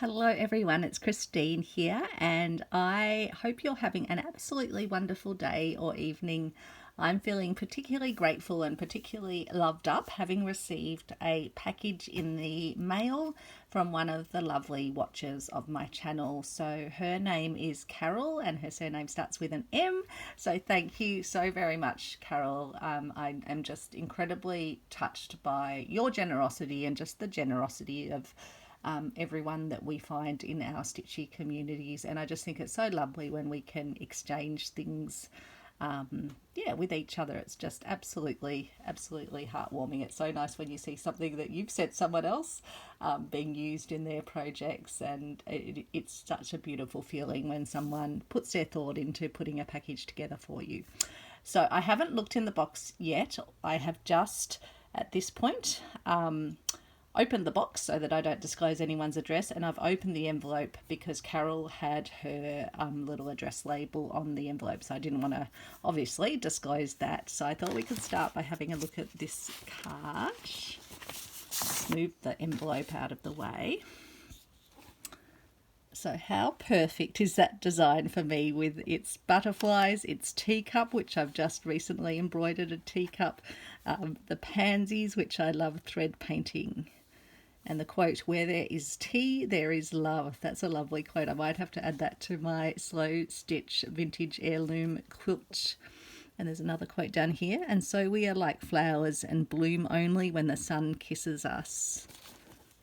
Hello everyone, it's Christine here, and I hope you're having an absolutely wonderful day or evening. I'm feeling particularly grateful and particularly loved up, having received a package in the mail from one of the lovely watchers of my channel. So her name is Carole and her surname starts with an M. So thank you so very much, Carole. I am just incredibly touched by your generosity and just the generosity of everyone that we find in our stitchy communities. And I just think it's so lovely when we can exchange things with each other. It's just absolutely heartwarming. It's so nice when you see something that you've sent someone else being used in their projects, and it's such a beautiful feeling when someone puts their thought into putting a package together for you. So I haven't looked in the box yet. I have just at this point opened the box so that I don't disclose anyone's address, and I've opened the envelope because Carole had her little address label on the envelope, so I didn't want to obviously disclose that. So I thought we could start by having a look at this card. Let's move the envelope out of the way. So how perfect is that design for me, with its butterflies, its teacup, which I've just recently embroidered a teacup, the pansies, which I love thread painting. And the quote, "Where there is tea, there is love." That's a lovely quote. I might have to add that to my slow stitch vintage heirloom quilt. And there's another quote down here. "And so we are like flowers and bloom only when the sun kisses us."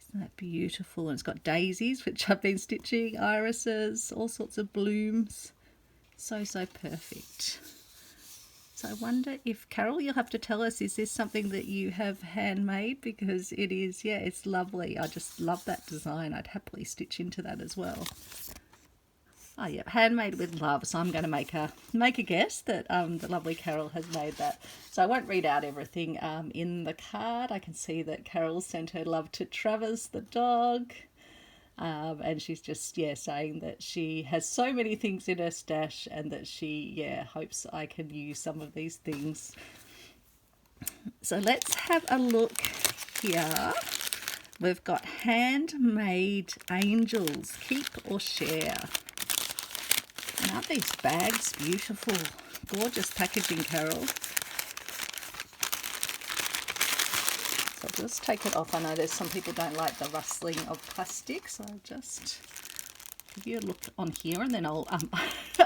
Isn't that beautiful? And it's got daisies, which I've been stitching, irises, all sorts of blooms. So perfect. So I wonder if, Carole, you'll have to tell us, is this something that you have handmade? Because it is, yeah, it's lovely. I just love that design. I'd happily stitch into that as well. Oh yeah, handmade with love. So I'm going to make a guess that the lovely Carole has made that. So I won't read out everything in the card. I can see that Carole sent her love to Travis the dog. And she's just, saying that she has so many things in her stash and that she, hopes I can use some of these things. So let's have a look here. We've got handmade angels, keep or share. And aren't these bags beautiful? Gorgeous packaging, Carole. So I'll just take it off. I know there's some people don't like the rustling of plastic, so I'll just give you a look on here, and then I'll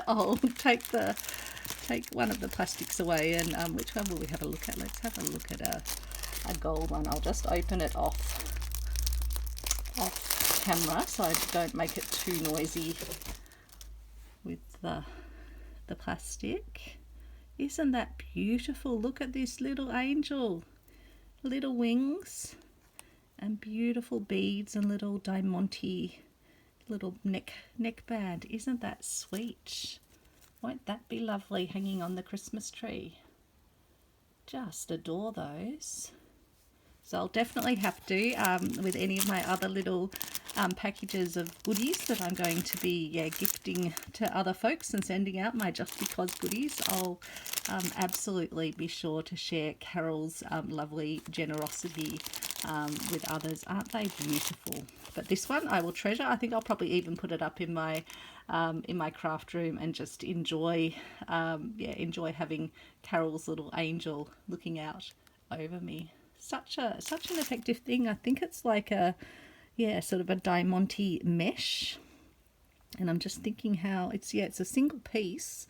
I'll take one of the plastics away. And which one will we have a look at? Let's have a look at a gold one. I'll just open it off camera so I don't make it too noisy with the plastic. Isn't that beautiful? Look at this little angel. Little wings and beautiful beads and little diamante little neck band. Isn't that sweet? Won't that be lovely hanging on the Christmas tree? Just adore those. So I'll definitely have to, with any of my other little packages of goodies that I'm going to be gifting to other folks and sending out, my Just Because goodies, I'll absolutely be sure to share Carole's lovely generosity with others. Aren't they beautiful? But this one I will treasure. I think I'll probably even put it up in my craft room and just enjoy having Carole's little angel looking out over me. Such an effective thing. I think it's like a sort of a diamante mesh, and I'm just thinking how it's a single piece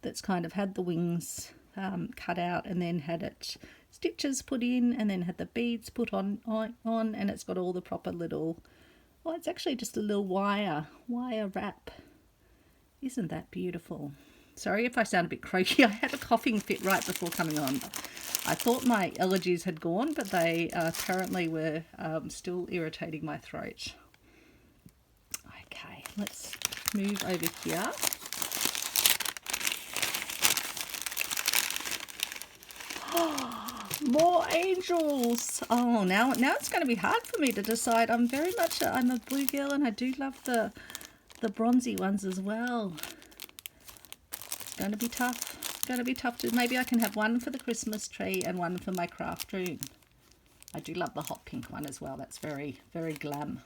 that's kind of had the wings cut out and then had it stitches put in and then had the beads put on, and it's got all the proper little, it's actually just a little wire wrap. Isn't that beautiful? Sorry if I sound a bit croaky. I had a coughing fit right before coming on. I thought my allergies had gone, but they apparently were still irritating my throat. Okay, let's move over here. More angels. Oh, now it's going to be hard for me to decide. I'm a blue girl, and I do love the bronzy ones as well. It's going to be tough. Maybe I can have one for the Christmas tree and one for my craft room. I do love the hot pink one as well. That's very, very glam.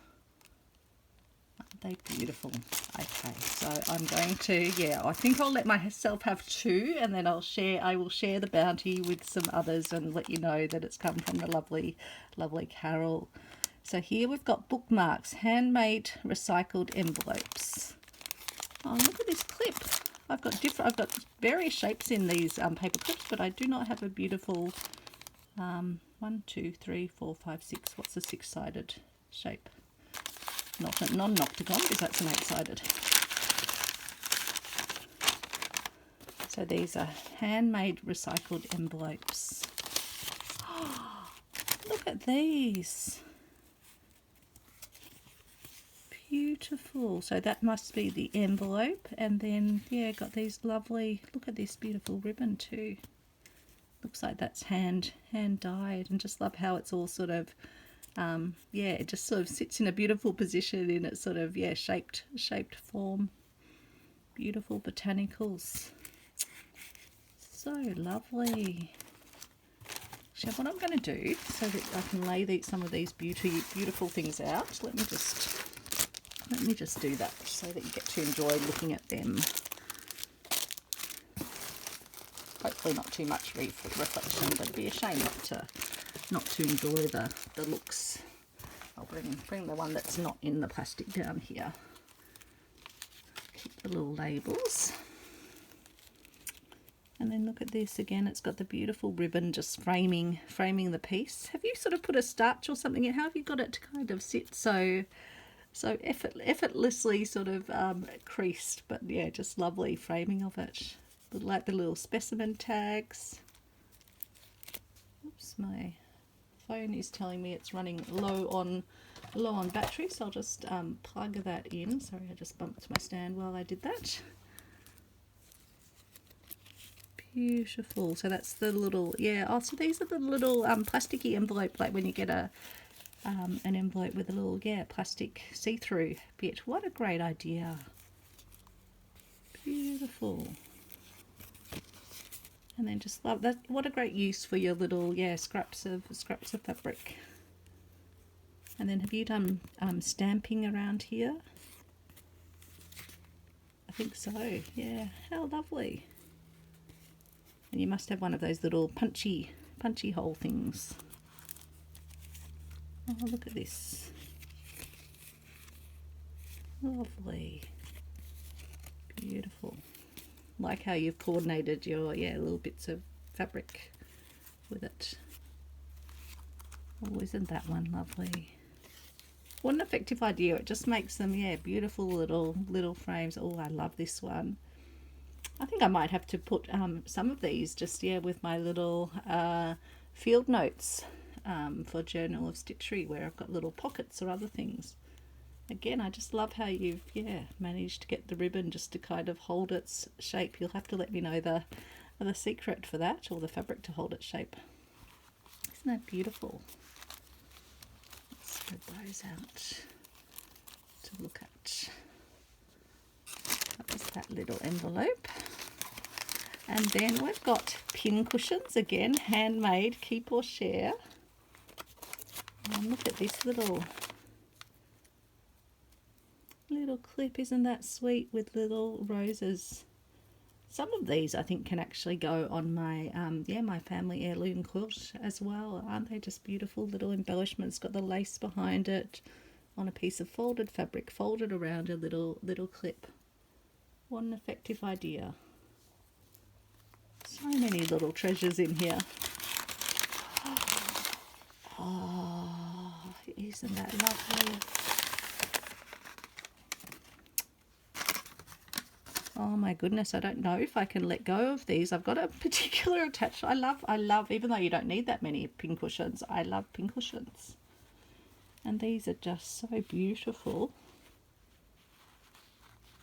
They're beautiful. Okay, so I'm going to, yeah, I think I'll let myself have 2, and then I will share the bounty with some others and let you know that it's come from the lovely, lovely Carole. So here we've got bookmarks, handmade recycled envelopes. Oh, look at this clip. I've got various shapes in these paper clips, but I do not have a beautiful 1, 2, 3, 4, 5, 6. What's the 6-sided shape? Not a non-octagon, because that's an 8-sided. So these are handmade recycled envelopes. Oh, look at these. Beautiful. So that must be the envelope, and then yeah, got these lovely, look at this beautiful ribbon too. Looks like that's hand dyed, and just love how it's all sort of yeah, it just sort of sits in a beautiful position in its sort of, yeah, shaped form. Beautiful botanicals. So lovely. So what I'm going to do, so that I can lay some of these beautiful things out, let me just do that so that you get to enjoy looking at them. Hopefully not too much reflection, but it'd be a shame not to enjoy the looks. I'll bring the one that's not in the plastic down here. Keep the little labels. And then look at this again, it's got the beautiful ribbon just framing the piece. Have you sort of put a starch or something in? How have you got it to kind of sit so effortlessly sort of creased? But yeah, just lovely framing of it. Like the little specimen tags. Oops, my phone is telling me it's running low on battery, so I'll just plug that in. Sorry, I just bumped my stand while I did that. Beautiful. So that's the little, yeah, oh, so these are the little plasticky envelope, like when you get an envelope with a little, yeah, plastic see-through bit. What a great idea. Beautiful. And then just love that. What a great use for your little, yeah, scraps of fabric. And then have you done stamping around here? I think so. Yeah, how lovely. And you must have one of those little punchy hole things. Oh, look at this. Lovely. Beautiful. Like how you've coordinated your, yeah, little bits of fabric with it. Oh, isn't that one lovely? What an effective idea. It just makes them, yeah, beautiful little frames. Oh, I love this one. I think I might have to put some of these just, yeah, with my little field notes for Journal of Stitchery, where I've got little pockets or other things. Again, I just love how you've, yeah, managed to get the ribbon just to kind of hold its shape. You'll have to let me know the secret for that, or the fabric to hold its shape. Isn't that beautiful? Let's spread those out to look at. That was that little envelope. And then we've got pin cushions, again, handmade, keep or share. And look at this little clip, isn't that sweet, with little roses. Some of these I think can actually go on my my family heirloom quilt as well. Aren't they just beautiful little embellishments? Got the lace behind it on a piece of folded fabric, folded around a little clip. What an effective idea. So many little treasures in here. Oh, isn't that lovely? Oh my goodness, I don't know if I can let go of these. I've got a particular attachment. I love, even though you don't need that many pin cushions, I love pin cushions. And these are just so beautiful.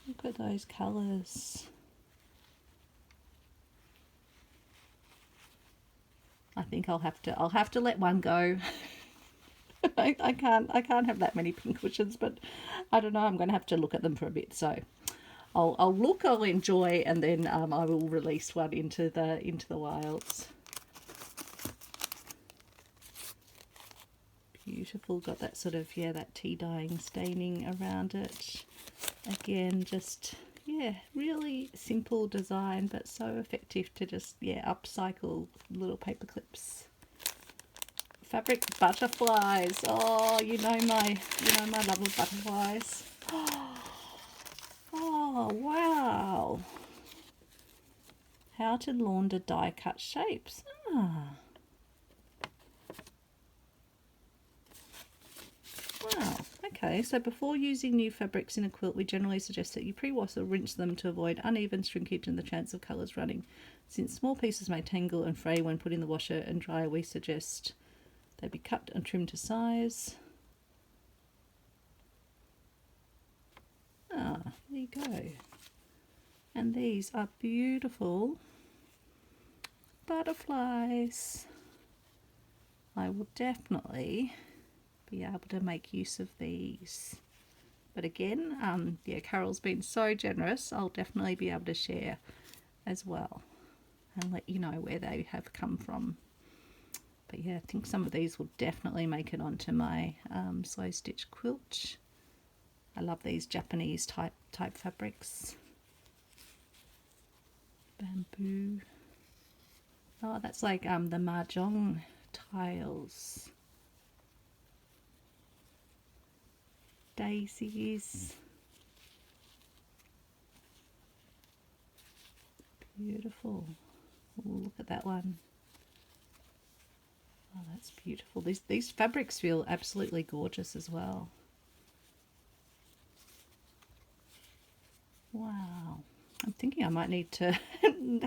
Look at those colours. I think I'll have to let one go. I can't have that many pin cushions, but I don't know, I'm going to have to look at them for a bit. So I'll enjoy, and then I will release one into the wilds. beautiful. Got that sort of, yeah, that tea dyeing staining around it. Again, just, yeah, really simple design, but so effective to just, yeah, upcycle little paper clips. Fabric butterflies. Oh, you know my love of butterflies. Oh, wow. How to launder die cut shapes. Ah. Wow. Okay, so before using new fabrics in a quilt, we generally suggest that you pre-wash or rinse them to avoid uneven shrinkage and the chance of colours running. Since small pieces may tangle and fray when put in the washer and dryer, we suggest they be cut and trimmed to size. Ah, there you go. And these are beautiful butterflies. I will definitely be able to make use of these. But again, yeah, Carole's been so generous. I'll definitely be able to share as well and let you know where they have come from. But yeah, I think some of these will definitely make it onto my slow stitch quilt. I love these Japanese type fabrics. Bamboo. Oh, that's like the mahjong tiles. Daisies. Beautiful. Ooh, look at that one. Oh, that's beautiful. These fabrics feel absolutely gorgeous as well. Wow. I'm thinking I might need to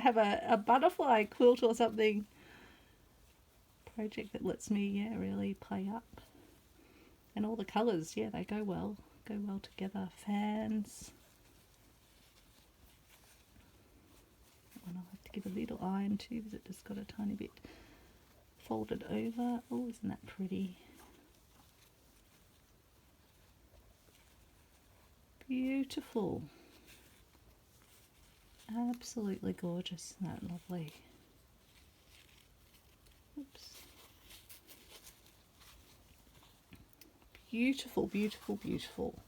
have a butterfly quilt or something. Project that lets me, yeah, really play up. And all the colours, yeah, they go well together. Fans. That one I'll have to give a little iron to because it just got a tiny bit folded over. Oh, isn't that pretty? Beautiful. Absolutely gorgeous. Isn't that lovely? Oops. Beautiful, beautiful, beautiful.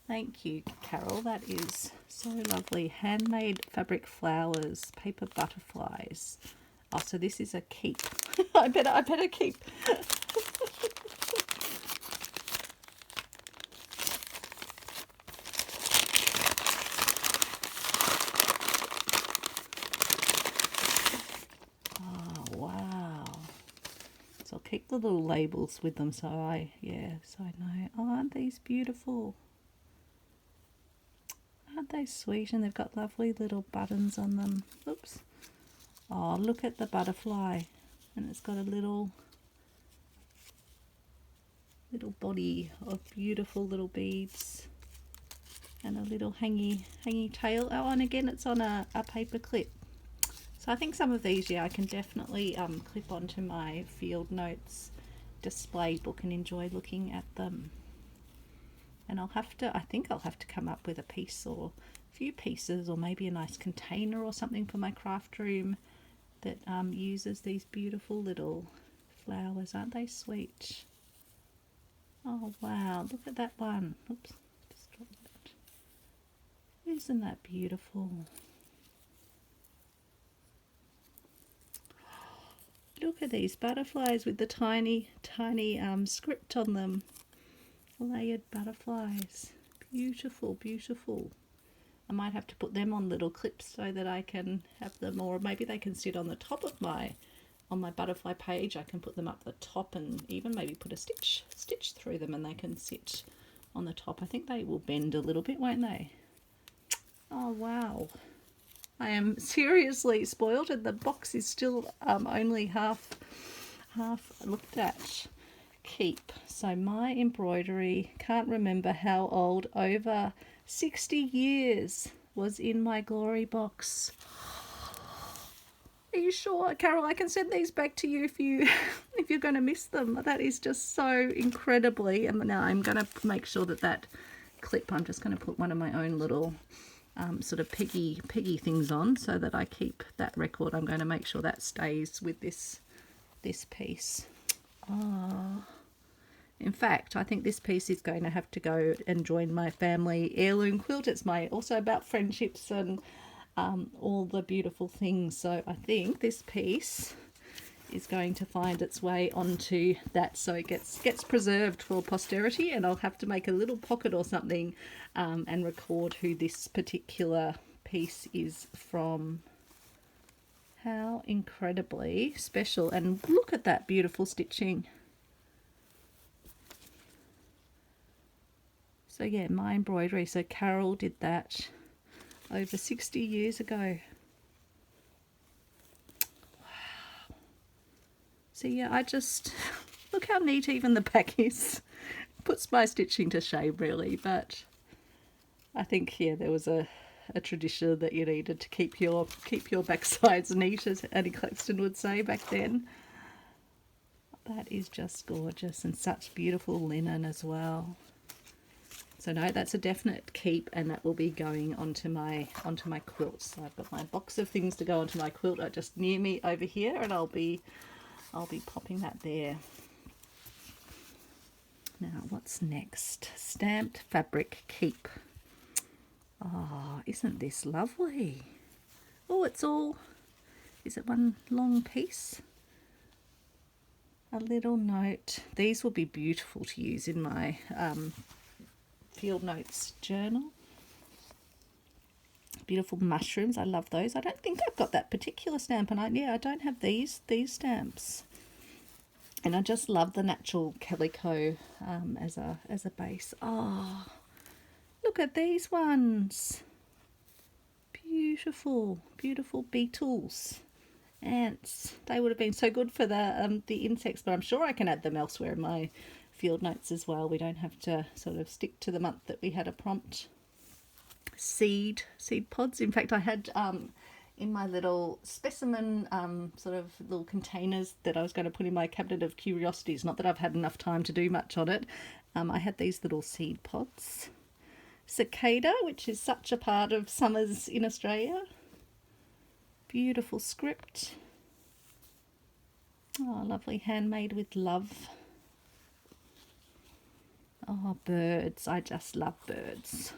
Thank you, Carole. That is so lovely. Handmade fabric flowers, paper butterflies. Oh, so this is a keep. I better keep. Oh, wow. So I'll keep the little labels with them so I know. Oh, aren't these beautiful? Aren't they sweet? And they've got lovely little buttons on them. Oops. Oh, look at the butterfly. And it's got a little body of beautiful little beads. And a little hangy tail. Oh, and again it's on a paper clip. So I think some of these, yeah, I can definitely clip onto my field notes display book and enjoy looking at them. And I think I'll have to come up with a piece or a few pieces or maybe a nice container or something for my craft room that uses these beautiful little flowers. Aren't they sweet? Oh wow, look at that one. Oops, just dropped that. Isn't that beautiful? Look at these butterflies with the tiny script on them. Layered butterflies. Beautiful, beautiful. I might have to put them on little clips so that I can have them, or maybe they can sit on the top of on my butterfly page. I can put them up the top and even maybe put a stitch through them and they can sit on the top. I think they will bend a little bit, won't they? Oh wow. I am seriously spoiled and the box is still only half looked at. Keep. So my embroidery, can't remember how old, over 60 years was in my glory box. Are you sure, Carole? I can send these back to you if you're going to miss them. That is just so incredibly. And now I'm going to make sure that clip, I'm just going to put one of my own little sort of peggy things on so that I keep that record. I'm going to make sure that stays with this piece. Oh, In fact, I think this piece is going to have to go and join my family heirloom quilt. It's also about friendships and all the beautiful things. So I think this piece is going to find its way onto that, so it gets preserved for posterity, and I'll have to make a little pocket or something and record who this particular piece is from. How incredibly special, and look at that beautiful stitching. So yeah, my embroidery, so Carole did that over 60 years ago. Wow. So yeah, I just, look how neat even the back is. Puts my stitching to shame really, but I think yeah, there was a tradition that you needed to keep your backsides neat, as Annie Claxton would say back then. That is just gorgeous, and such beautiful linen as well. So no, that's a definite keep, and that will be going onto my quilt. So I've got my box of things to go onto my quilt just near me over here, and I'll be popping that there. Now what's next? Stamped fabric keep. Oh, isn't this lovely? Oh, it's all, is it one long piece? A little note. These will be beautiful to use in my field notes journal. Beautiful mushrooms, I love those. I don't think I've got that particular stamp, and I don't have these stamps. And I just love the natural calico as a base. Oh, look at these ones. Beautiful, beautiful beetles, ants. They would have been so good for the insects, but I'm sure I can add them elsewhere in my field notes as well. We don't have to sort of stick to the month that we had a prompt. Seed pods. In fact, I had in my little specimen sort of little containers that I was going to put in my cabinet of curiosities, not that I've had enough time to do much on it, I had these little seed pods. Cicada, which is such a part of summers in Australia. Beautiful script. Oh, lovely, handmade with love. Oh, birds. I just love birds.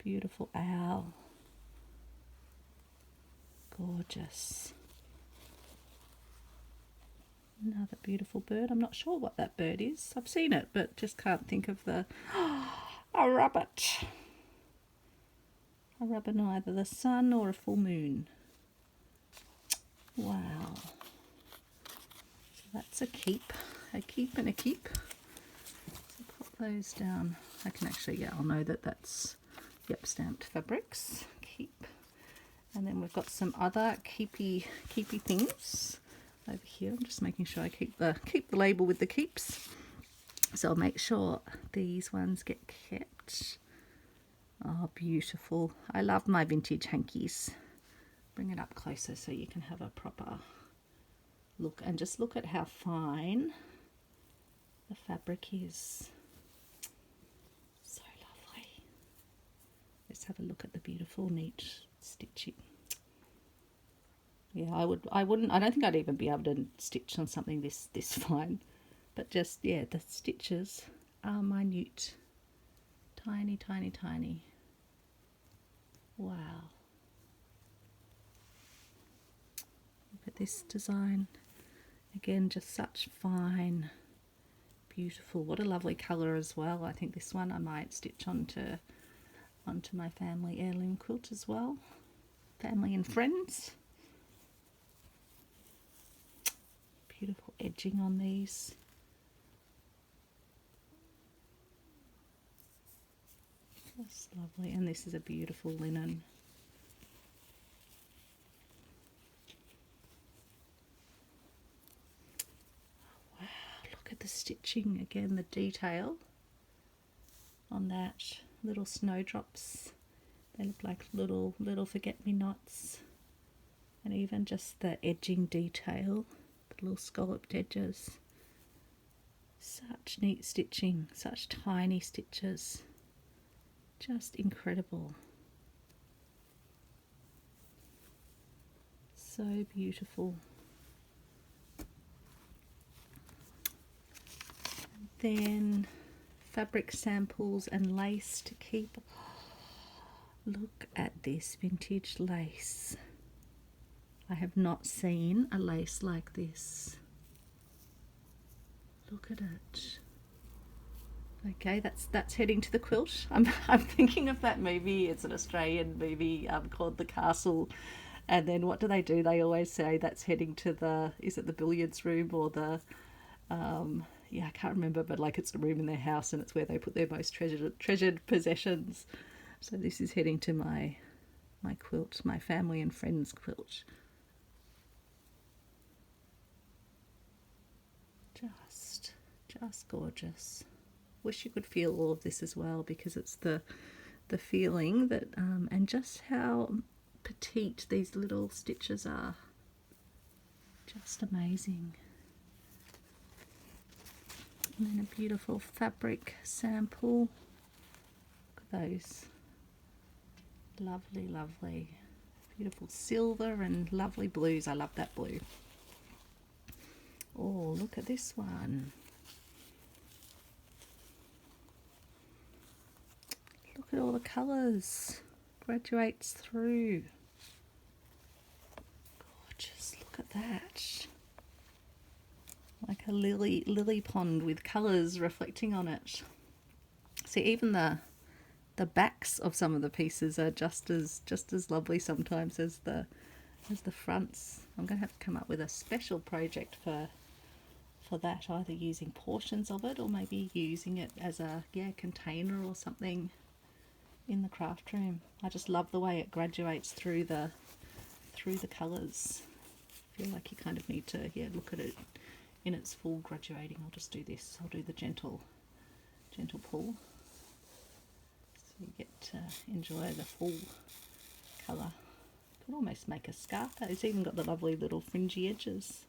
Beautiful owl. Gorgeous. Another beautiful bird. I'm not sure what that bird is. I've seen it, but just can't think of the... a rabbit. A rabbit in either the sun or a full moon. Wow. So that's a keep. A keep and a keep. So pop those down. I can actually, yeah, I'll know that that's, yep, stamped fabrics. Keep. And then we've got some other keepy things over here. I'm just making sure I keep the label with the keeps. So I'll make sure these ones get kept. Oh, beautiful. I love my vintage hankies. Bring it up closer so you can have a proper look, and just look at how fine the fabric is. So lovely. Let's have a look at the beautiful neat stitching. Yeah, I don't think I'd even be able to stitch on something this fine, but just, yeah, the stitches are minute. Tiny, tiny, tiny. Wow. Look at this design. Again, just such fine, beautiful. What a lovely colour as well. I think this one I might stitch onto my family heirloom quilt as well. Family and friends. Beautiful edging on these. Just lovely. And this is a beautiful linen. Wow, look at the stitching again, the detail on that. Little snowdrops. They look like little forget-me-nots. And even just the edging detail, the little scalloped edges. Such neat stitching, such tiny stitches. Just incredible. So beautiful. then fabric samples and lace to keep. Look at this vintage lace. I have not seen a lace like this. Look at it. Okay, that's heading to the quilt. I'm thinking of that movie. It's an Australian movie called The Castle. And then what do? They always say that's heading to the, is it the billiards room or the, yeah, I can't remember, but like it's the room in their house and it's where they put their most treasured possessions. So this is heading to my quilt, my family and friends quilt. Just gorgeous. Wish you could feel all of this as well, because it's the feeling that and just how petite these little stitches are. Just amazing. And then a beautiful fabric sample. Look at those. Lovely, lovely. Beautiful silver and lovely blues. I love that blue. Oh, look at this one. Look at all the colours. Graduates through. Gorgeous. Look at that. Like a lily pond with colours reflecting on it. See, even the backs of some of the pieces are just as lovely sometimes as the fronts. I'm going to have to come up with a special project for that, either using portions of it or maybe using it as a container or something in the craft room. I just love the way it graduates through the colours. I feel like you kind of need to look at it in its full graduating. I'll just do this. I'll do the gentle pull, so you get to enjoy the full colour. Could almost make a scarf. It's even got the lovely little fringy edges.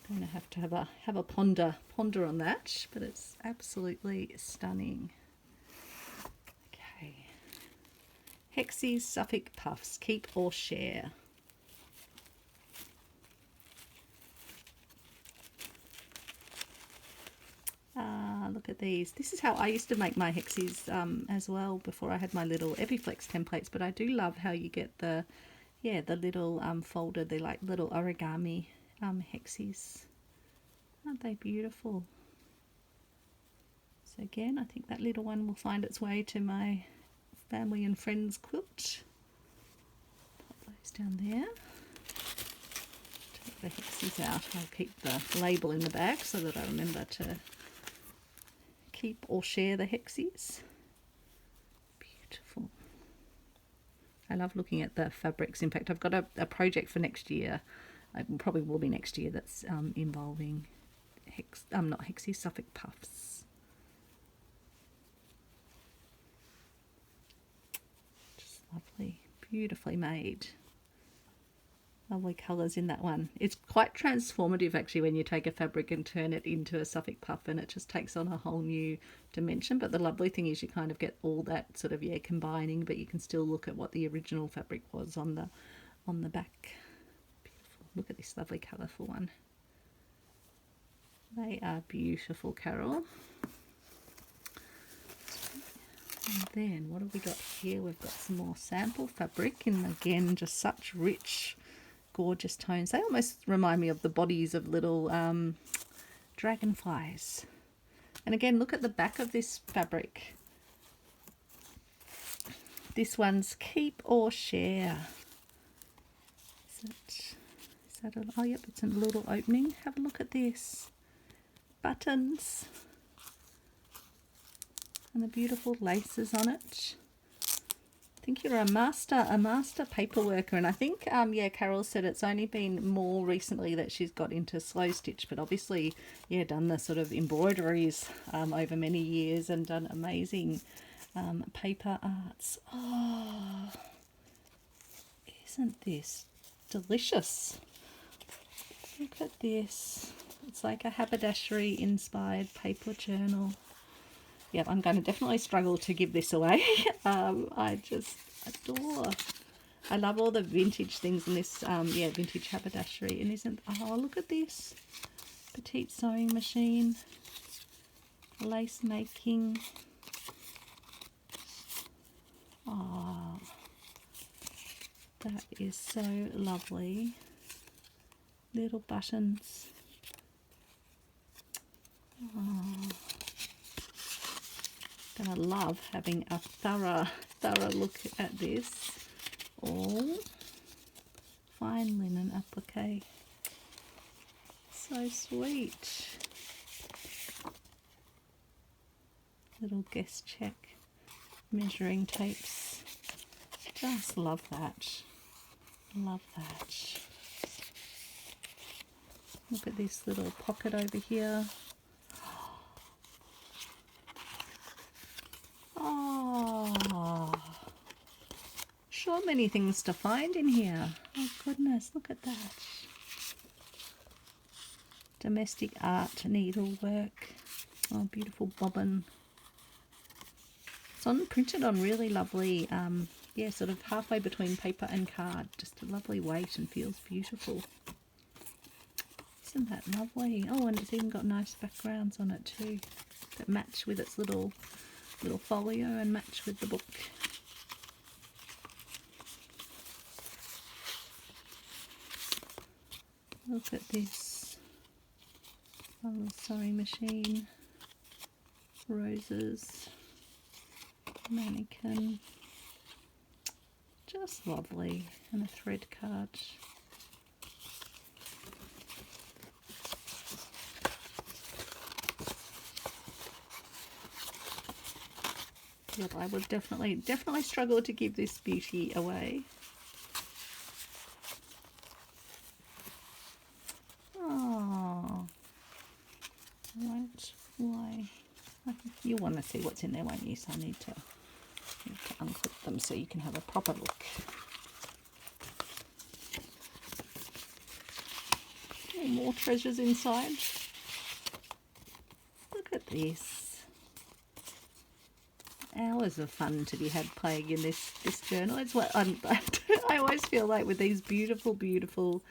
I'm going to have a ponder on that, but it's absolutely stunning. Okay, Hexagon Suffolk puffs, keep or share. Look at these. This is how I used to make my hexies as well before I had my little Epiflex templates, but I do love how you get the little folded, they're like little origami hexies. Aren't they beautiful? So again, I think that little one will find its way to my family and friends quilt. Pop those down there. Take the hexies out. I'll keep the label in the bag so that I remember to keep or share the hexies. Beautiful. I love looking at the fabrics. In fact, I've got a project for next year. It probably will be next year, that's involving Suffolk puffs. Just lovely, beautifully made. Lovely colours in that one. It's quite transformative actually when you take a fabric and turn it into a Suffolk puff, and it just takes on a whole new dimension. But the lovely thing is you kind of get all that sort of combining, but you can still look at what the original fabric was on the back. Beautiful. Look at this lovely colourful one. They are beautiful, Carole. And then what have we got here? We've got some more sample fabric, and again just such rich, gorgeous tones. They almost remind me of the bodies of little dragonflies. And again, look at the back of this fabric. This one's keep or share. Is that a, oh yep, it's a little opening. Have a look at this. Buttons. And the beautiful laces on it. I think you're a master paper worker, and I think Carole said it's only been more recently that she's got into slow stitch, but obviously done the sort of embroideries over many years and done amazing paper arts. Oh, isn't this delicious? Look at this. It's like a haberdashery inspired paper journal. Yep, I'm going to definitely struggle to give this away. I just adore. I love all the vintage things in this, vintage haberdashery. And isn't, oh, look at this. petite sewing machine, lace making. Oh, that is so lovely. Little buttons. Oh, gonna love having a thorough look at this. All fine linen applique. So sweet. Little guest check. Measuring tapes. Just love that. Love that. Look at this little pocket over here. Oh, so many things to find in here. Oh goodness, look at that. Domestic art needlework. Oh, beautiful bobbin. It's printed on really lovely, yeah, sort of halfway between paper and card. Just a lovely weight and feels beautiful. Isn't that lovely? Oh, and it's even got nice backgrounds on it too that match with its little folio and match with the book. Look at this. Oh, sewing machine. Roses. Mannequin. Just lovely. And a thread card. Yep, I would definitely struggle to give this beauty away. Oh, right. Why? You want to see what's in there, won't you? So I need to unclip them so you can have a proper look. Oh, more treasures inside. Look at this. Hours of fun to be had playing in this journal. It's what I always feel like with these beautiful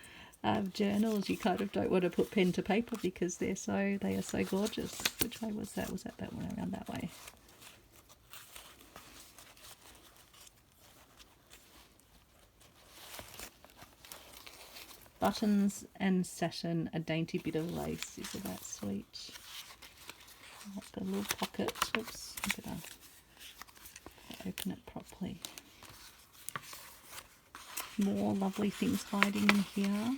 journals, you kind of don't want to put pen to paper because they are so gorgeous. Which way was that? Was that one around that way? Buttons and satin, a dainty bit of lace. Isn't that sweet? I've got a little pocket. Oops, I'm gonna open it properly. More lovely things hiding in here.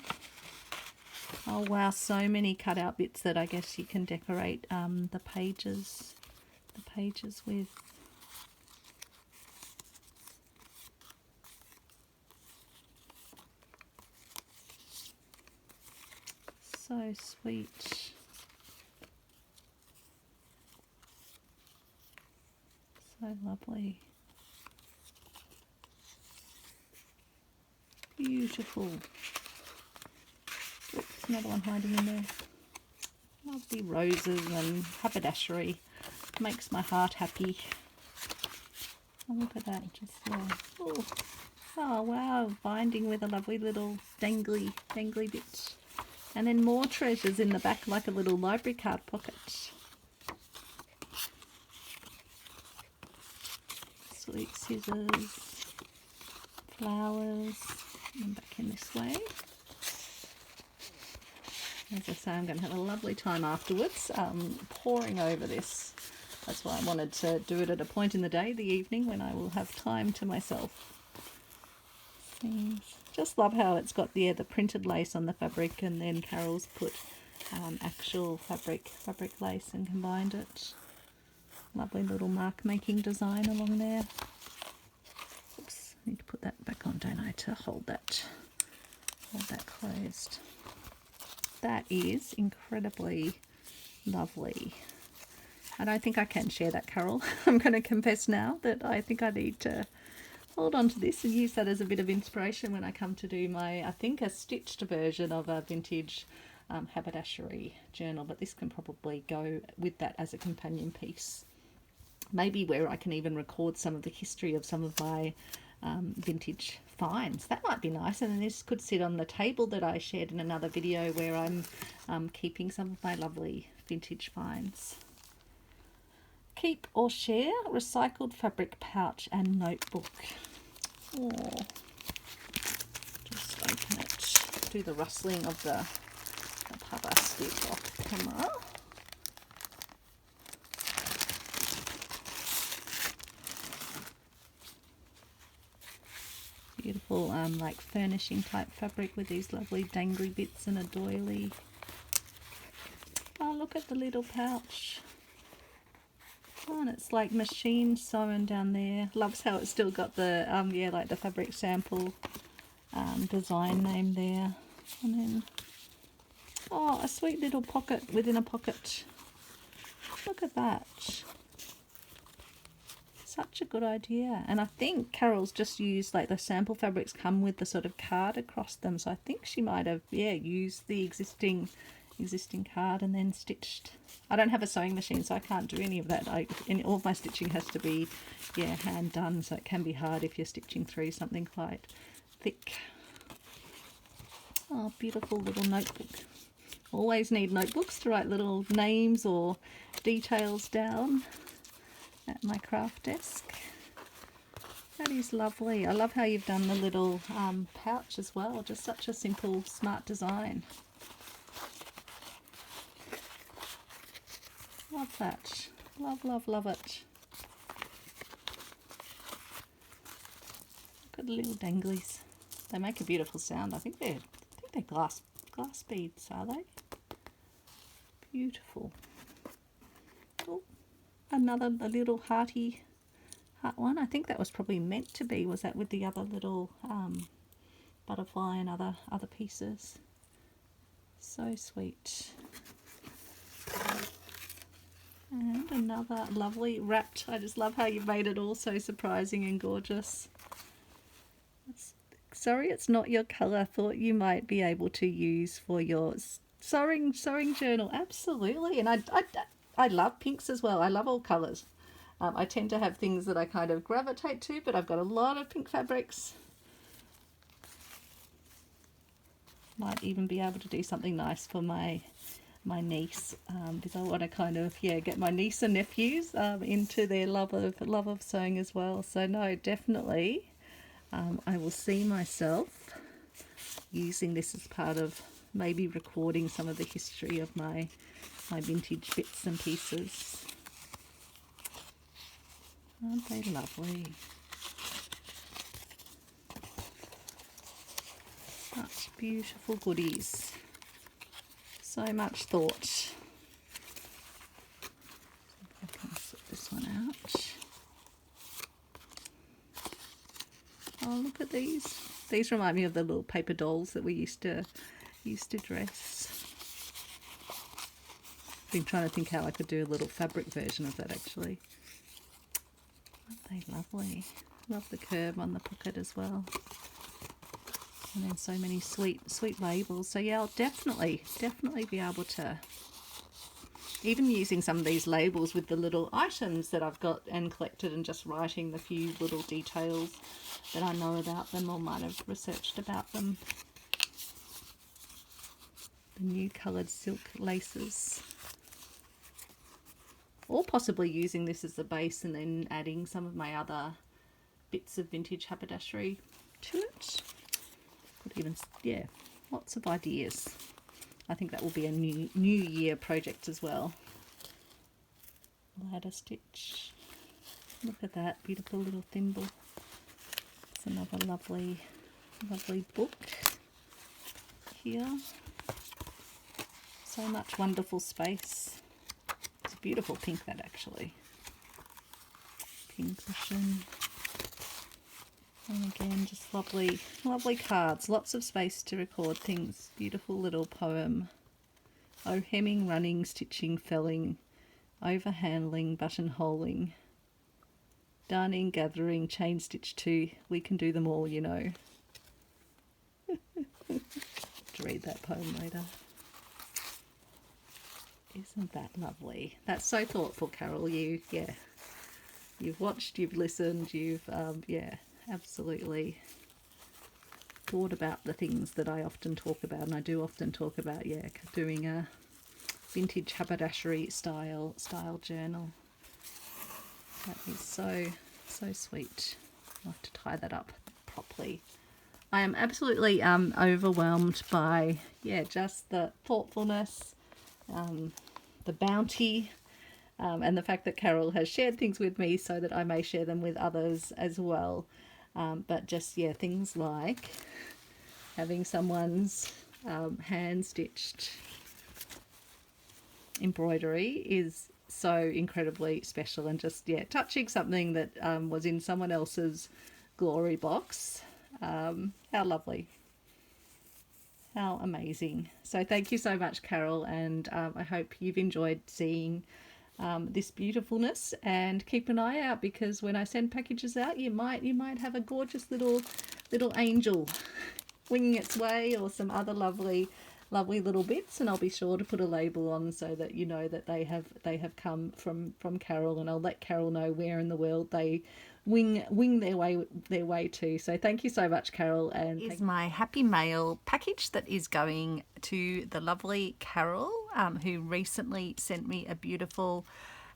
Oh wow, so many cutout bits that I guess you can decorate the pages with. So sweet. So lovely. Beautiful. Oops, another one hiding in there. Lovely roses and haberdashery. Makes my heart happy. Oh, look at that. Just oh wow, binding with a lovely little dangly bit. And then more treasures in the back like a little library card pocket. Sweet scissors, flowers, and back in this way. As I say, I'm going to have a lovely time afterwards, poring over this. That's why I wanted to do it at a point in the day, the evening, when I will have time to myself. Just love how it's got the printed lace on the fabric, and then Carole's put actual fabric lace and combined it. Lovely little mark making design along there. Oops, I need to put that back on, don't I, to hold that closed. That is incredibly lovely. I don't think I can share that, Carole. I'm going to confess now that I think I need to hold on to this and use that as a bit of inspiration when I come to do my, I think, a stitched version of a vintage haberdashery journal, but this can probably go with that as a companion piece. Maybe where I can even record some of the history of some of my vintage finds. That might be nice, and then this could sit on the table that I shared in another video where I'm keeping some of my lovely vintage finds. Keep or share recycled fabric pouch and notebook. Oh, just open it. Do the rustling of the cover stick off camera. Beautiful like furnishing type fabric with these lovely dangly bits and a doily. Oh, look at the little pouch. Oh, and it's like machine sewn down there. Loves how it's still got the yeah, like the fabric sample design name there. And then oh, a sweet little pocket within a pocket. Look at that. Such a good idea. And I think Carole's just used, like, the sample fabrics come with the sort of card across them, so I think she might have, yeah, used the existing card and then stitched. I don't have a sewing machine, so I can't do any of that. All of my stitching has to be, yeah, hand done, so it can be hard if you're stitching through something quite thick. Oh, beautiful little notebook. Always need notebooks to write little names or details down at my craft desk. That is lovely. I love how you've done the little pouch as well. Just such a simple, smart design. Love that. Love, love, love it. Look at the little danglies. They make a beautiful sound. I think they're glass beads, are they? Beautiful. Oh, a little hearty heart one. I think that was probably meant to be. Was that with the other little butterfly and other pieces? So sweet. And another lovely wrapped. I just love how you've made it all so surprising and gorgeous. Sorry, it's not your colour. I thought you might be able to use for your sewing journal. Absolutely. And I love pinks as well. I love all colours. I tend to have things that I kind of gravitate to, but I've got a lot of pink fabrics. Might even be able to do something nice for my niece, because I want to kind of, yeah, get my niece and nephews into their love of sewing as well. So no, definitely I will see myself using this as part of maybe recording some of the history of my vintage bits and pieces. Aren't they lovely? Such beautiful goodies. So much thought. I can sort this one out. Oh, look at these. These remind me of the little paper dolls that we used to dress. I've been trying to think how I could do a little fabric version of that actually. Aren't they lovely? Love the curve on the pocket as well. And then so many sweet labels. So yeah, I'll definitely be able to, even using some of these labels with the little items that I've got and collected, and just writing the few little details that I know about them or might have researched about them. The new coloured silk laces. Or possibly using this as the base and then adding some of my other bits of vintage haberdashery to it. Could even, yeah, lots of ideas. I think that will be a new year project as well. Ladder stitch. Look at that beautiful little thimble. It's another lovely book here. So much wonderful space. It's a beautiful pink, that actually. Pink cushion. And again, just lovely cards. Lots of space to record things. Beautiful little poem. Oh, hemming, running, stitching, felling, overhandling, buttonholing, darning, gathering, chain stitch too. We can do them all, you know. To read that poem later. Isn't that lovely? That's so thoughtful, Carole. You've watched, you've listened, you've yeah, absolutely thought about the things that I often talk about, and I do often talk about, yeah, doing a vintage haberdashery style journal. That is so sweet. I'll have to tie that up properly. I am absolutely overwhelmed by, yeah, just the thoughtfulness, the bounty, and the fact that Carole has shared things with me so that I may share them with others as well. But just, yeah, things like having someone's hand-stitched embroidery is so incredibly special, and just, yeah, touching something that was in someone else's glory box. How lovely. How amazing. So thank you so much, Carole, and I hope you've enjoyed seeing this beautifulness, and keep an eye out, because when I send packages out, you might have a gorgeous little angel winging its way, or some other lovely little bits, and I'll be sure to put a label on so that you know that they have come from Carole, and I'll let Carole know where in the world they wing their way to. So thank you so much, Carole. And is my happy mail package that is going to the lovely Carole, who recently sent me a beautiful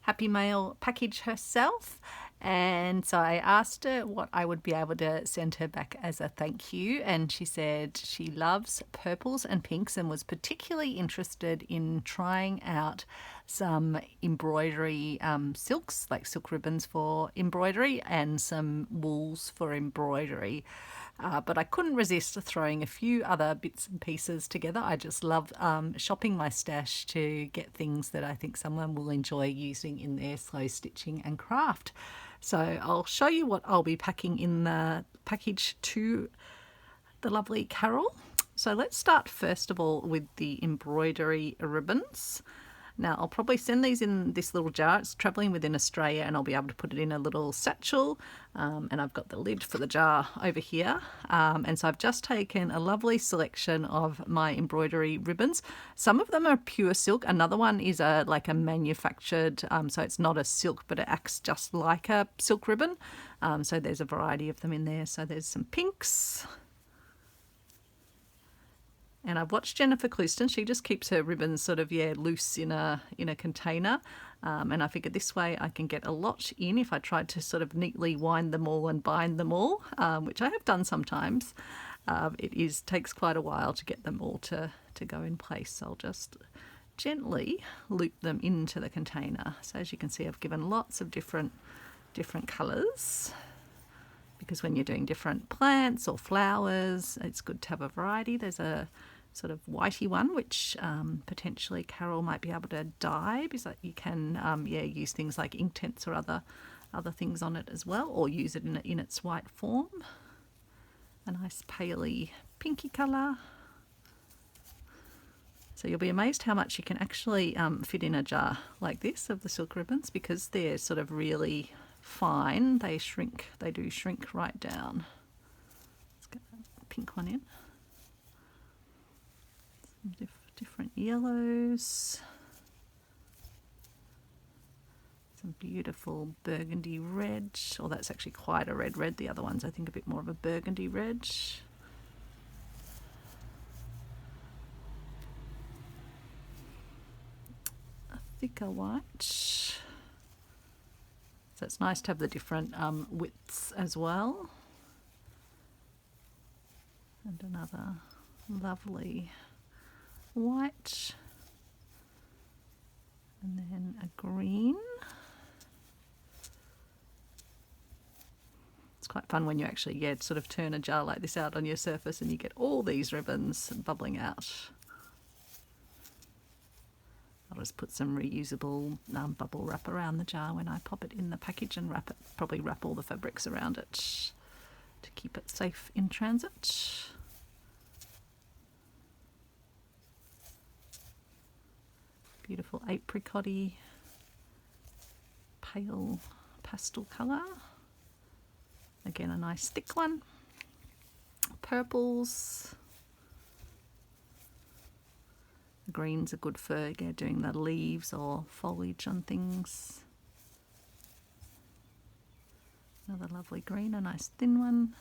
happy mail package herself. And so I asked her what I would be able to send her back as a thank you, and she said she loves purples and pinks and was particularly interested in trying out some embroidery silks, like silk ribbons for embroidery, and some wools for embroidery. But I couldn't resist throwing a few other bits and pieces together. I just love shopping my stash to get things that I think someone will enjoy using in their slow stitching and craft. So I'll show you what I'll be packing in the package to the lovely Carole. So let's start first of all with the embroidery ribbons. Now I'll probably send these in this little jar. It's travelling within Australia, and I'll be able to put it in a little satchel, and I've got the lid for the jar over here, and so I've just taken a lovely selection of my embroidery ribbons. Some of them are pure silk, another one is like a manufactured, so it's not a silk but it acts just like a silk ribbon, so there's a variety of them in there. So there's some pinks. And I've watched Jennifer Clouston. She just keeps her ribbons sort of, yeah, loose in a container. And I figured this way I can get a lot in if I tried to sort of neatly wind them all and bind them all, which I have done sometimes. It takes quite a while to get them all to go in place. So I'll just gently loop them into the container. So as you can see, I've given lots of different colours, because when you're doing different plants or flowers, it's good to have a variety. There's a sort of whitey one, which potentially Carole might be able to dye, because you can use things like ink tints or other things on it as well, or use it in its white form. A nice paley pinky colour. So you'll be amazed how much you can actually fit in a jar like this of the silk ribbons, because they're sort of really fine. They do shrink right down. Let's get that pink one in. Some different yellows. Some beautiful burgundy red. Oh, that's actually quite a red. The other one's I think a bit more of a burgundy red. A thicker white. So it's nice to have the different widths as well. And another lovely white. And then a green. It's quite fun when you actually sort of turn a jar like this out on your surface and you get all these ribbons bubbling out. I'll just put some reusable bubble wrap around the jar when I pop it in the package, and probably wrap all the fabrics around it to keep it safe in transit. Beautiful apricot-y pale pastel colour. Again, a nice thick one. Purples. Greens are good for doing the leaves or foliage on things. Another lovely green, a nice thin one.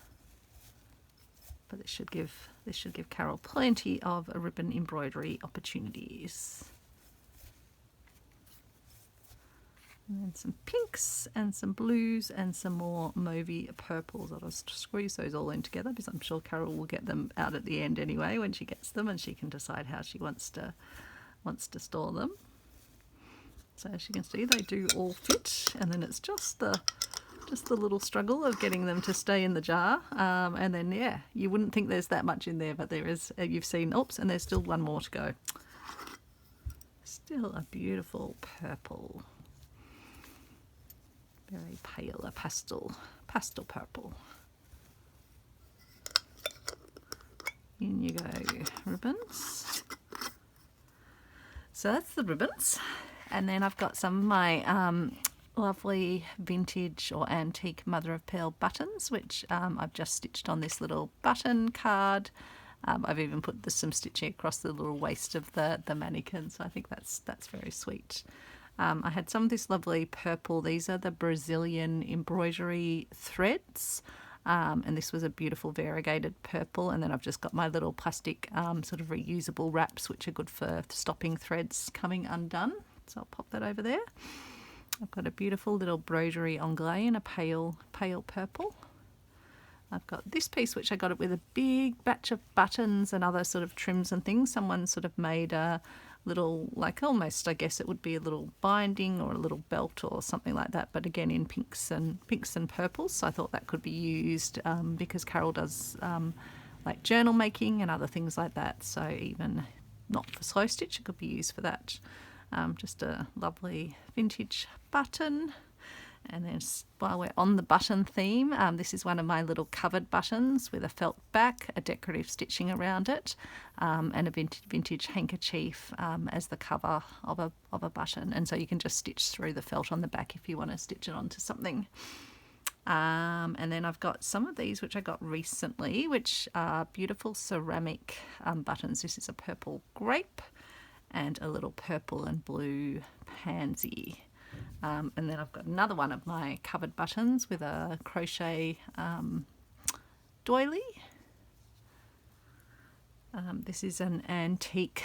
but this should give Carole plenty of ribbon embroidery opportunities. And then some pinks and some blues and some more mauvey purples. I'll just squeeze those all in together because I'm sure Carole will get them out at the end anyway when she gets them, and she can decide how she wants to store them. So as you can see, they do all fit, and then it's just the little struggle of getting them to stay in the jar. And then, yeah, you wouldn't think there's that much in there, but there is. You've seen, oops, and there's still one more to go. Still a beautiful purple. Very pale, a pastel purple. In you go, ribbons. So that's the ribbons. And then I've got some of my lovely vintage or antique mother of pearl buttons, which I've just stitched on this little button card. I've even put some stitching across the little waist of the mannequin, so I think that's very sweet. I had some of this lovely purple. These are the Brazilian embroidery threads, and this was a beautiful variegated purple. And then I've just got my little plastic sort of reusable wraps, which are good for stopping threads coming undone. So I'll pop that over there. I've got a beautiful little broderie anglais in a pale purple. I've got this piece, which I got it with a big batch of buttons and other sort of trims and things. Someone sort of made a little, like almost, I guess it would be a little binding or a little belt or something like that, but again in pinks and purples. So I thought that could be used because Carole does like journal making and other things like that. So even not for slow stitch, it could be used for that. Just a lovely vintage button. And then while we're on the button theme, this is one of my little covered buttons with a felt back, a decorative stitching around it, and a vintage handkerchief as the cover of a button. And so you can just stitch through the felt on the back if you want to stitch it onto something. And then I've got some of these which I got recently, which are beautiful ceramic buttons. This is a purple grape and a little purple and blue pansy. And then I've got another one of my covered buttons with a crochet doily. This is an antique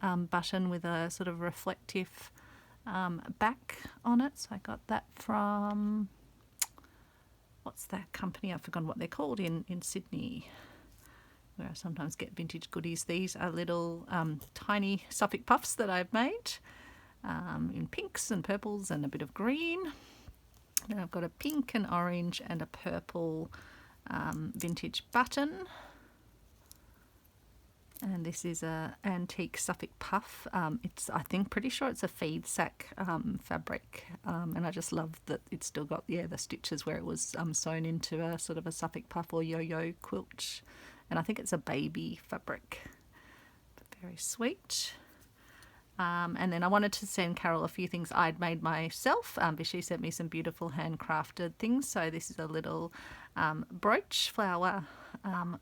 button with a sort of reflective back on it. So I got that from, what's that company? I've forgotten what they're called in Sydney, where I sometimes get vintage goodies. These are little tiny Suffolk puffs that I've made. In pinks and purples and a bit of green. Then I've got a pink and orange and a purple vintage button. And this is a antique Suffolk puff. Pretty sure it's a feed sack fabric. And I just love that it's still got the stitches where it was sewn into a sort of a Suffolk puff or yo-yo quilt. And I think it's a baby fabric. But very sweet. And then I wanted to send Carole a few things I'd made myself, but she sent me some beautiful handcrafted things. So this is a little brooch, flower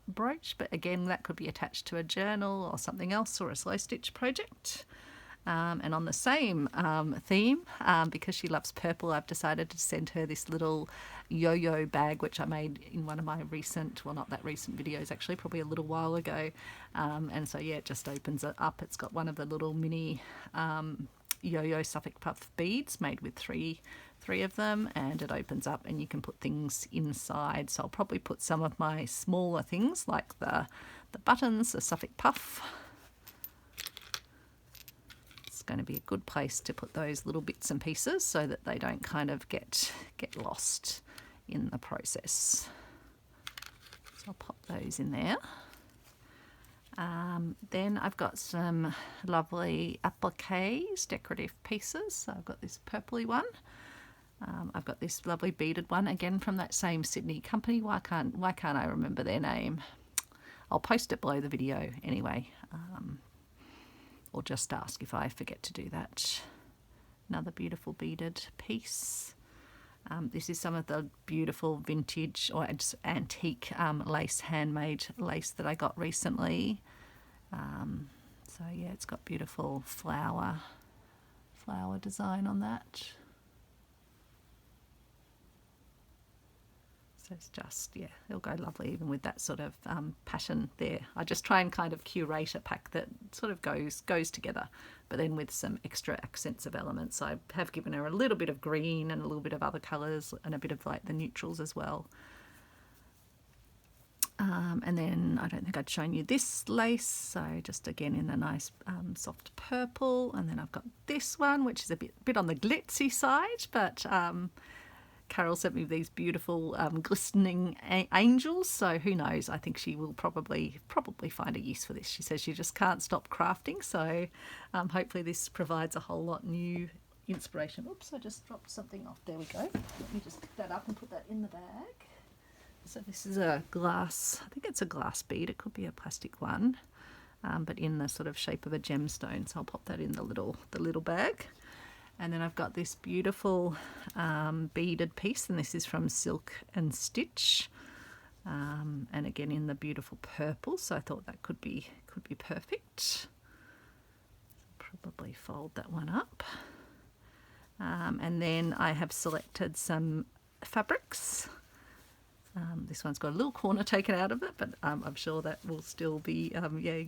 brooch, but again that could be attached to a journal or something else, or a slow stitch project. And on the same theme, because she loves purple, I've decided to send her this little yo-yo bag, which I made in one of my recent, well, not that recent videos, actually, probably a little while ago. And so, yeah, it just opens it up. It's got one of the little mini yo-yo Suffolk puff beads made with three of them, and it opens up and you can put things inside. So I'll probably put some of my smaller things like the buttons, the Suffolk puff. Going to be a good place to put those little bits and pieces so that they don't kind of get lost in the process. So I'll pop those in there. Then I've got some lovely appliques, decorative pieces. So I've got this purpley one. I've got this lovely beaded one, again from that same Sydney company. Why can't I remember their name? I'll post it below the video anyway. Or just ask if I forget to do that. Another beautiful beaded piece. This is some of the beautiful vintage or just antique lace, handmade lace that I got recently. So yeah, it's got beautiful flower design on that. So it's just, yeah, it'll go lovely even with that sort of pattern there. I just try and kind of curate a pack that sort of goes together, but then with some extra accents of elements. I have given her a little bit of green and a little bit of other colours and a bit of like the neutrals as well. And then I don't think I'd shown you this lace, so just again in a nice soft purple. And then I've got this one, which is a bit on the glitzy side, but Carole sent me these beautiful glistening angels, so who knows, I think she will probably find a use for this. She says she just can't stop crafting, so hopefully this provides a whole lot new inspiration. Oops, I just dropped something off. There we go. Let me just pick that up and put that in the bag. So this is a glass, I think it's a glass bead, it could be a plastic one, but in the sort of shape of a gemstone, so I'll pop that in the little bag. And then I've got this beautiful beaded piece, and this is from Silk and Stitch, and again in the beautiful purple, so I thought that could be perfect. Probably fold that one up. And then I have selected some fabrics. This one's got a little corner taken out of it, but I'm sure that will still be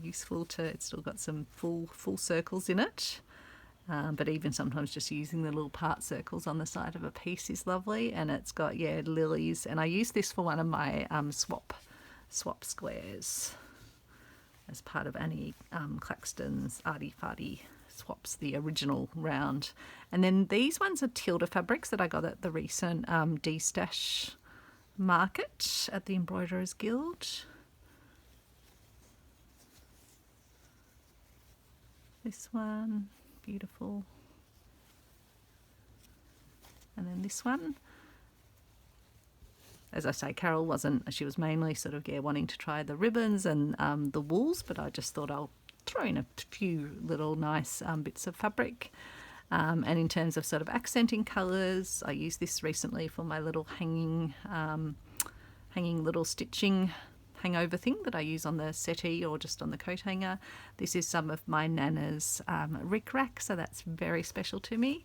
useful to. It's still got some full circles in it, but even sometimes just using the little part circles on the side of a piece is lovely. And it's got lilies, and I use this for one of my swap squares as part of Annie Claxton's Arty Farty Swaps, the original round. And then these ones are Tilda fabrics that I got at the recent D-Stash market at the Embroiderers Guild. This one, beautiful. And then this one, as I say, Carole she was mainly sort of wanting to try the ribbons and the wools, but I just thought I'll throw in a few little nice bits of fabric. And in terms of sort of accenting colours, I used this recently for my little hanging little stitching hangover thing that I use on the settee or just on the coat hanger. This is some of my Nana's rickrack, so that's very special to me.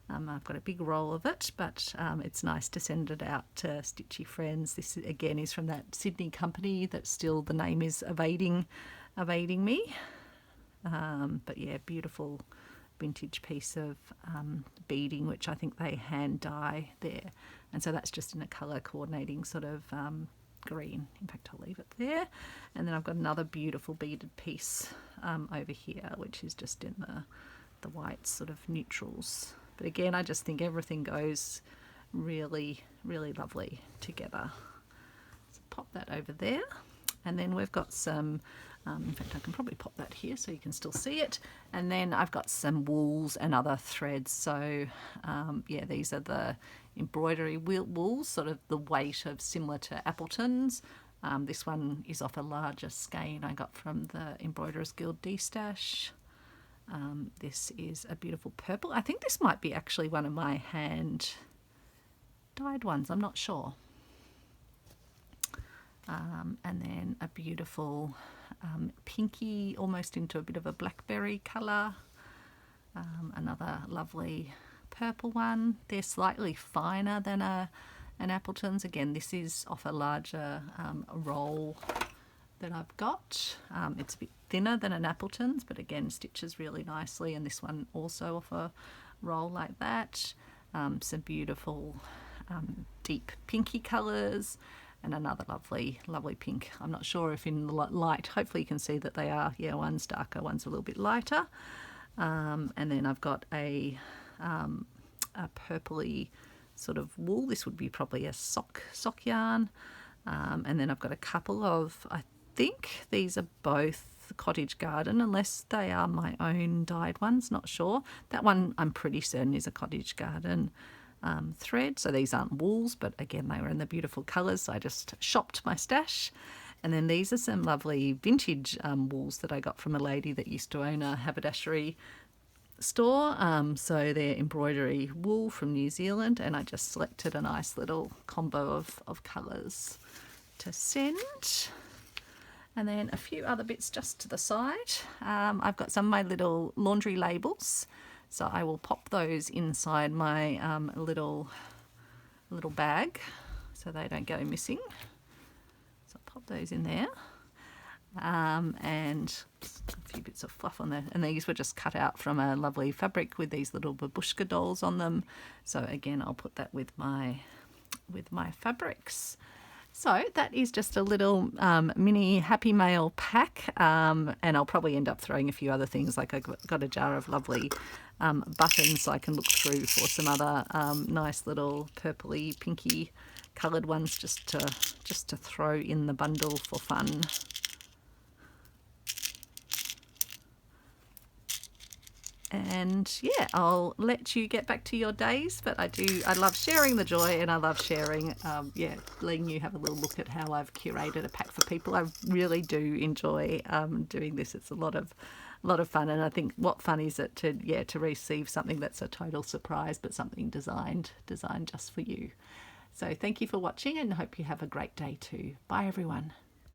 I've got a big roll of it, but it's nice to send it out to stitchy friends. This again is from that Sydney company that still the name is evading me. But yeah, beautiful vintage piece of beading, which I think they hand dye there, and so that's just in a colour coordinating sort of green. In fact, I'll leave it there. And then I've got another beautiful beaded piece over here, which is just in the white sort of neutrals. But again, I just think everything goes really lovely together. So pop that over there, and then we've got some in fact, I can probably pop that here so you can still see it. And then I've got some wools and other threads. So, these are the embroidery wools, sort of the weight of similar to Appleton's. This one is off a larger skein I got from the Embroiderers Guild D-Stash. This is a beautiful purple. I think this might be actually one of my hand dyed ones. I'm not sure. And then a beautiful pinky, almost into a bit of a blackberry colour. Another lovely purple one. They're slightly finer than an Appleton's. Again, this is off a larger roll that I've got. It's a bit thinner than an Appleton's, but again stitches really nicely, and this one also off a roll like that. Some beautiful deep pinky colours, and another lovely pink. I'm not sure if in the light, hopefully you can see that they are, one's darker, one's a little bit lighter. And then I've got a purpley sort of wool. This would be probably a sock yarn. And then I've got a couple of, I think these are both Cottage Garden, unless they are my own dyed ones, not sure. That one I'm pretty certain is a Cottage Garden thread. So these aren't wools, but again they were in the beautiful colours, so I just shopped my stash. And then these are some lovely vintage wools that I got from a lady that used to own a haberdashery store. So they're embroidery wool from New Zealand, and I just selected a nice little combo of colours to send. And then a few other bits just to the side. I've got some of my little laundry labels, so I will pop those inside my little bag. so they don't go missing. So I'll pop those in there. And a few bits of fluff on there, and these were just cut out from a lovely fabric with these little babushka dolls on them. So again, I'll put that with my fabrics. So that is just a little mini Happy Mail pack, and I'll probably end up throwing a few other things, like I've got a jar of lovely buttons so I can look through for some other nice little purpley pinky coloured ones just to throw in the bundle for fun. And yeah, I'll let you get back to your days, but I love sharing the joy, and I love sharing, letting you have a little look at how I've curated a pack for people. I really do enjoy doing this. It's a lot of fun, and I think what fun is it to receive something that's a total surprise, but something designed just for you. So thank you for watching, and hope you have a great day too. Bye everyone.